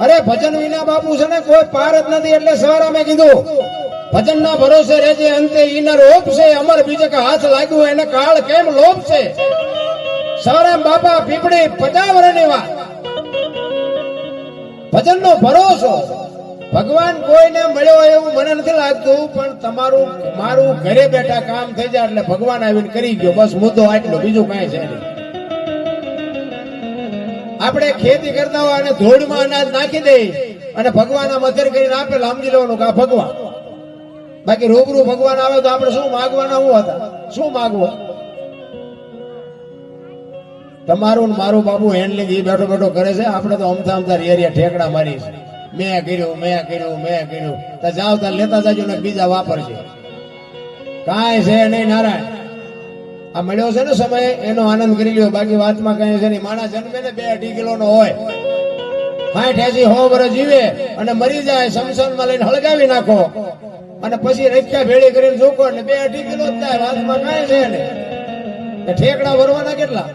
અરે ભજન વિના બાપુ છે ને કોઈ પાર જ નથી. એટલે સવારે મેં કીધું ભજન ના ભરોસે રહેજે અંતે ઈના રોપ છે અમર બીજે કે હાથ લાગ્યું એને કાળ કેમ લોપ છે. સવારે બાપા પીપળી 50 વર્ષની વાત. ભજન નો ભરોસો ભગવાન કોઈને મળ્યો એવું મને નથી લાગતું, પણ તમારું મારું ઘરે બેઠા કામ થઈ જાય એટલે ભગવાન આવીને કરી ગયો. બસ મુદ્દો આટલો, બીજું કાંઈ છે નહીં. આપણે ખેતી કરતા હોય અને ધૂળમાં અનાજ નાખી દે અને ભગવાન આ મધર કરીને આપે, સમજી લેવાનું કે આ ભગવાન. બાકી રૂબરૂ ભગવાન આવે તો આપણે શું માગવાના હું હતા, શું માગવું? તમારું મારું બાબુ હેન્ડલિંગ એ બેઠો બેઠો કરે છે. આપણે તો અમથા અમથા એરિયા ઠેકડા મારી છે. મેં કર્યું તો જાવ તાર લેતા જાજો ને બીજા વાપરશે. કાંઈ છે નહીં નારાયણ. આ મળ્યો છે ને સમય એનો આનંદ કરી લ્યો. બાકી વાતમાં કઈ છે નહીં. માણસ જન્મે ને 2-2.5 કિલોનો હોય, 60-80-100 વર્ષ જીવે અને મરી જાય, શમશાનમાં લઈને હળગાવી નાખો અને પછી રખ્યા ભેળી કરીને જોકો એટલે 2-2.5 કિલો જ થાય. વાતમાં કઈ છે નહીં. ઠેકડા ભરવાના કેટલા?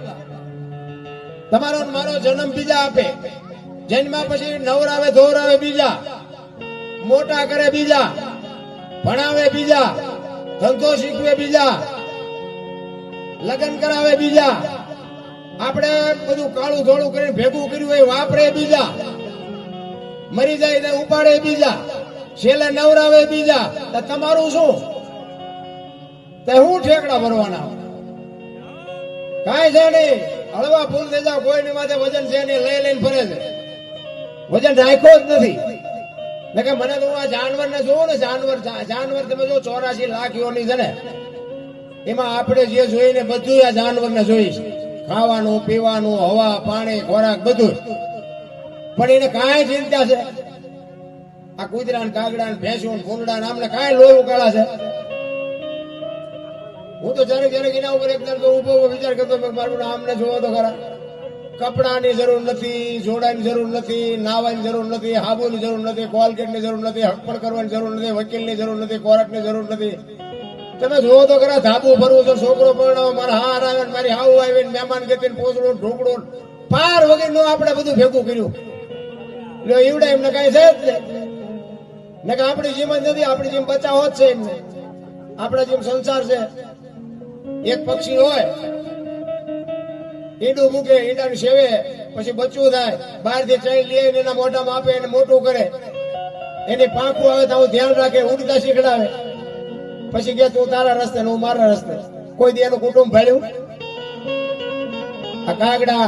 તમારો મારો જન્મ બીજા આપે, જન્મ પછી નવરાવે ધોરાવે બીજા, મોટા કરે બીજા, ભણાવે બીજા, ધંધો શીખવે બીજા, લગ્ન કરાવે બીજા, આપણે બધું કાળું ધોળું કરીને ભેગું કર્યું હોય વાપરે બીજા, મરી જાય તો ઉપાડે બીજા, છેલ્લે નવરાવે બીજા. તમારું શું? તે હું ઠેકડા ભરવાના? કાંઈ છે નહીં. હળવા ફૂલ થઈ જાવ. કોઈની માથે વજન છે નહીં, લઈને ફરે છે. વજન રાખ્યો જ નથી. મને તો આ જાનવર ને જોવો ને, જાનવર તમે જો 84 લાખ યોની છે ને, એમાં આપણે જે જોઈને બધું આ જાનવર ને જોઈશ. ખાવાનું પીવાનું, હવા પાણી ખોરાક બધું. પણ એને કાંઈ ચિંતા છે? આ કૂતરા કાગડા ભેંસું ભૂંડા આમને કાંઈ લોહી ઉકાળા છે? હું તો જયારે એના ઉપર એકદમ તો ઉભો વિચાર કરતો મારું આમને જોવો તો ખરા. કપડાની જરૂર નથી, જોડાની જરૂર નથી, નાવાની જરૂર નથી, હાબુની જરૂર નથી, કોલગેટની જરૂર નથી, હકપણ કરવાની જરૂર નથી, વકીલની જરૂર નથી, કોર્ટની જરૂર નથી. તમે જોવો તો ખરા. ધાબુ ભરવું છે, છોકરો પરણાવો, મારા હાર આવે, મારી હાવ આવીને મહેમાન ગતિને પોચડું ઢોકળું પાર વગર નું આપણે બધું ભેગું કર્યું. એટલે એવડે એમને કઈ છે જ ને કે આપણી જેમ જ નથી. આપણી જેમ બચાવો જ છે એમને. આપણા જેમ સંસાર છે. એક પક્ષી હોય, ઈંડું મૂકે, ઈંડાને સેવે, પછી બચ્ચું થાય, બહારથી ચાઈ લઈને એના મોઢામાં આપે, એને મોટું કરે, એની પાંખું આવે તો ધ્યાન રાખે, ઉડતા શીખડાવે, પછી કે તું તારા રસ્તે હું મારા રસ્તે. કોઈ દી એનું કુટુંબ ભાડ્યું? આ કાગડા,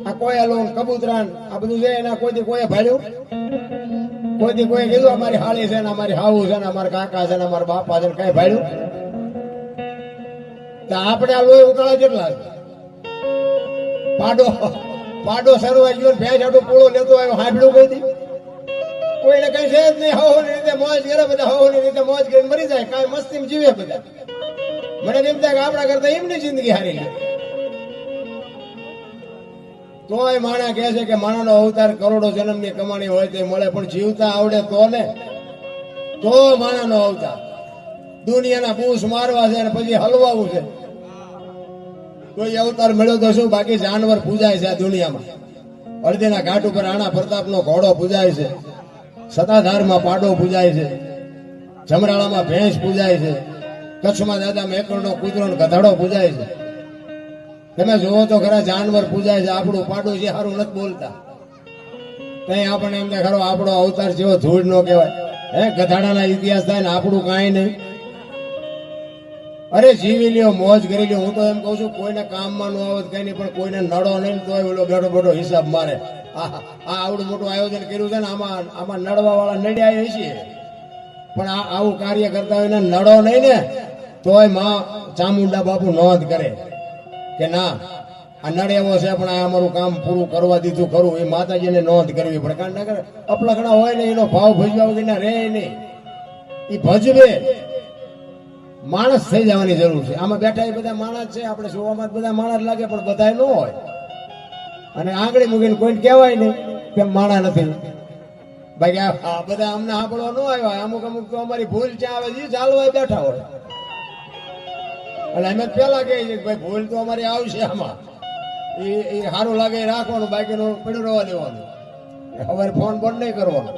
આ કોયલો, કબૂતરા, આ બધું છે એના કોઈ દી કોઈ ભાડ્યું? કોઈ દી કોઈ કીધું અમારી હાળી છે ને, અમારી હાવું છે ને, અમારા કાકા છે ને, અમારા બાપા છે ને, કઈ ભાડ્યું? આપણે આ લોહી ઉકાળા કેટલા છે? પાડો સરવા ગયો, ભેંસ આટલું પૂળો લેતો આવ્યો, હાંભળ્યું કોઈ દી? કોઈને કઈ છે જ નહીં. હવની રીતે મોજ કરે બધા, હવની રીતે મોજ કરીને મરી જાય. કાંઈ મસ્તી જીવે બધા. મને એમ થાય કે આપણા કરતા એમની જિંદગી હારી ગઈ. તોય માણા કહે છે કે માણાનો અવતાર કરોડો જન્મની કમાણી હોય તે મળે, પણ જીવતા આવડે તો ને, તો માણાનો અવતાર. દુનિયાના બૂસ મારવા છે અને પછી હલવાવું છે. કોઈ અવતાર મળ્યો તો શું? બાકી જાનવર પૂજાય છે આ દુનિયામાં. હળદીના ઘાટ ઉપર રાણા પ્રતાપનો ઘોડો પૂજાય છે, સતાધારમાં પાડો પૂજાય છે, જમરાળામાં ભેંસ પૂજાય છે, કચ્છમાં દાદા મેકરનો કૂતરો ગધાડો પૂજાય છે. તમે જોવો તો ખરા, જાનવર પૂજાય છે. આપણું પાડું છે સારું નથી બોલતા. કઈ આપણને એમને ખરો આપણો અવતાર જેવો ધૂળ ન કહેવાય. ગધાડાના ઇતિહાસ થાય ને આપણું કાંઈ નહીં. અરે જીવી લ્યો, મોજ કરી લ્યો. હું તો એમ કઉ છું કોઈને કામમાં ન આવત કઈ નહીં, પણ કોઈને નડો નહીં તો ઓલો બેઠો બેઠો હિસાબ મારે. આ આવડું મોટું આયોજન કર્યું છે ને, આમાં નડવા વાળા નડ્યા છે, પણ આવું કાર્ય કરતા હોય ને નડો નહીં ને, તોય માં ચામુંડા બાપુ નોંધ કરે કે ના આ નડે એવો છે, પણ આ અમારું કામ પૂરું કરવા દીધું ખરું. એ માતાજીને નોંધ કરવી પડે. કારણ કે અપલખણા હોય ને એનો ભાવ ભજવા વગર રહે નહીં. એ ભજવે માણસ થઈ જવાની જરૂર છે. આમાં બેઠા એ બધા માણસ છે. આપણે જોવામાં બધા માણસ લાગે, પણ બધા ન હોય. અને આંગળી મૂકીને કોઈને કહેવાય નહીં કે માણા નથી. બાકી આ બધા અમને સાંભળવા ન આવ્યા. અમુક તો અમારી ભૂલ ત્યાં આવે છે, ચાલવા બેઠા હોય. અને અમે પેલા કહીએ છીએ ભાઈ ભૂલ તો અમારી આવશે. આમાં એ સારું લાગે રાખવાનું, બાકીનું પડ્યું રહેવા દેવાનું. હવે ફોન બંધ નહીં કરવાનો.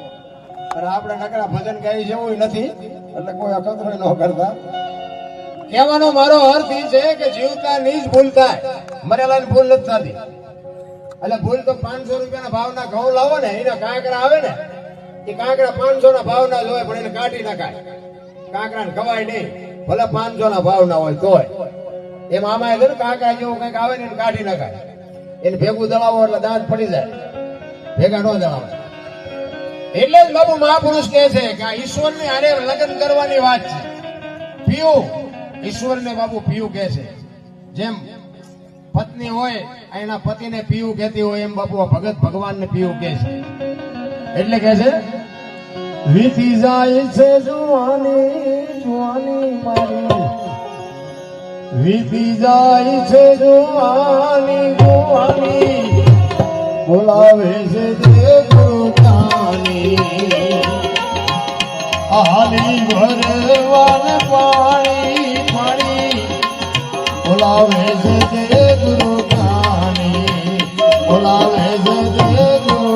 અને આપણે નકરા ભજન ગાઈ છે એવું નથી, એટલે કોઈ અખતરો ન કરતા. કહેવાનો મારો અર્થ એ છે કે જીવતા ની જ ભૂલ થાય, મરેલાની ભૂલ નથી થતી. એટલે ભૂલ તો 500 રૂપિયાના ભાવના ઘઉં લાવો ને, એના કાંકરા આવે ને, એ કાંકરા 500 ના ભાવના જ હોય, પણ એને કાઢી નાખાય. કાંકરા ને ખવાય નહીં, ભલે 500 ના ભાવના હોય તોય. એમ આમાં છે ને કાંકરા જેવું કંઈક આવે ને એને કાઢી નાખાય. એને ભેગું દળાવો એટલે દાંત પડી જાય, ભેગા ન દળાવો. એટલે જ બાબુ મહાપુરુષ કહે છે કે આ ઈશ્વરની હારે લગ્ન કરવાની વાત છે. પીયું ઈશ્વરને બાબુ પીયું કહે છે. જેમ પત્ની હોય એના પતિને પીયું કહેતી હોય, એમ બાપુ ભગત ભગવાનને પીયું કહે છે. એટલે કહે છે વીતી જાય છે જુવાની જુવાની મારી, વીતી જાય છે જુવાની જુવાની, બોલાવે છે તે ગુરુ જ્ઞાની, આલી ભરવાન પાણી પાણી, બોલાવે છે તે ગુરુ જ્ઞાની, બોલાવે છે તે ગુરુ.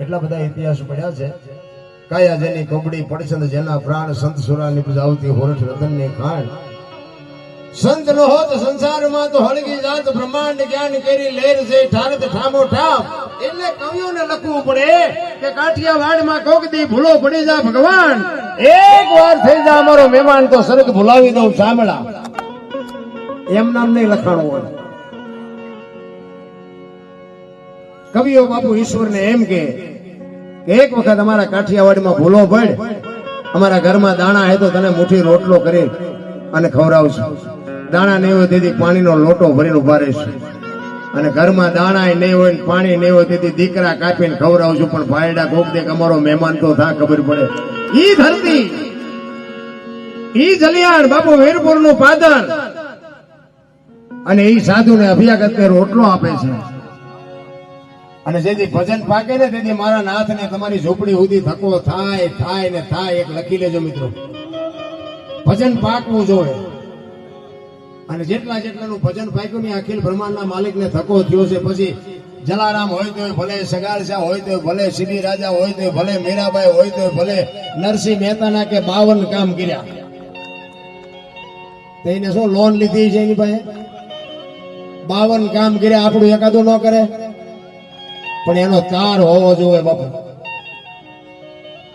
એટલા બધા ઇતિહાસ પડ્યા છે કાયા જેની કોબડી પડશે જેના પ્રાણ સંત સુરાની પૂજાવતી હોરઠ રતનની ખાણ સંત નો હોત સંસારમાં તો હળગી જાત બ્રહ્માંડ જ્ઞાન કરી લેર છે ઠારત ઠામો ઠામ એટલે કવિઓને લખવું પડે કે કાઠિયાવાડમાં કોક દી ભૂલો પડી જા ભગવાન એક વાર થઈ જા અમારો મહેમાન તો સ્વર્ગ ભૂલાવી દઉં સાંભળા એમ નામ નહીં લખાણું હોય કવિઓ બાપુ ઈશ્વરને એમ કે એક વખત અમારા કાઠિયાવાડમાં ભૂલો પડ અમારા ઘરમાં દાણા હે તો તને મુઠ્ઠી રોટલો કરી અને ખવડાવશું દાણા નહીં હોય તેથી પાણીનો લોટો ભરીને ઉભા રહીશું અને ઘરમાં દાણા નહીં હોય પાણી નહીં હોય તેથી દીકરા કાપીને ખવડાવશું પણ ભાઈડા કોક દેખ અમારો મહેમાન તો થા ખબર પડે ઈ ધરતી ઈ જલિયાણ બાપુ વીરપુર નું પાદર અને ઈ સાધુને અભિયાગતને રોટલો આપે છે અને જેથી ભજન પાકે ને તેથી મારા નાથ ને તમારી ઝૂંપડી સુધી ધક્કો થાય થાય ને થાય એક લખી લેજો મિત્રો ભજન પાકવું જોઈએ અને જેટલા જેટલાનું ભજન પાક્યું ને અખિલ બ્રહ્માંડના માલિકને ધક્કો થયો છે પછી જલારામ હોય તો ભલે સગારશા હોય તો ભલે સિદ્ધિ રાજા હોય તો ભલે મીરાબાઈ હોય તો ભલે નરસિંહ મહેતાના કે 52 કામ કર્યા તેને શું લોન લીધી છે એની પાસે 52 કામ કર્યા આપણું એકાદું ન કરે પણ એનો તાર હોવો જોઈએ બાપુ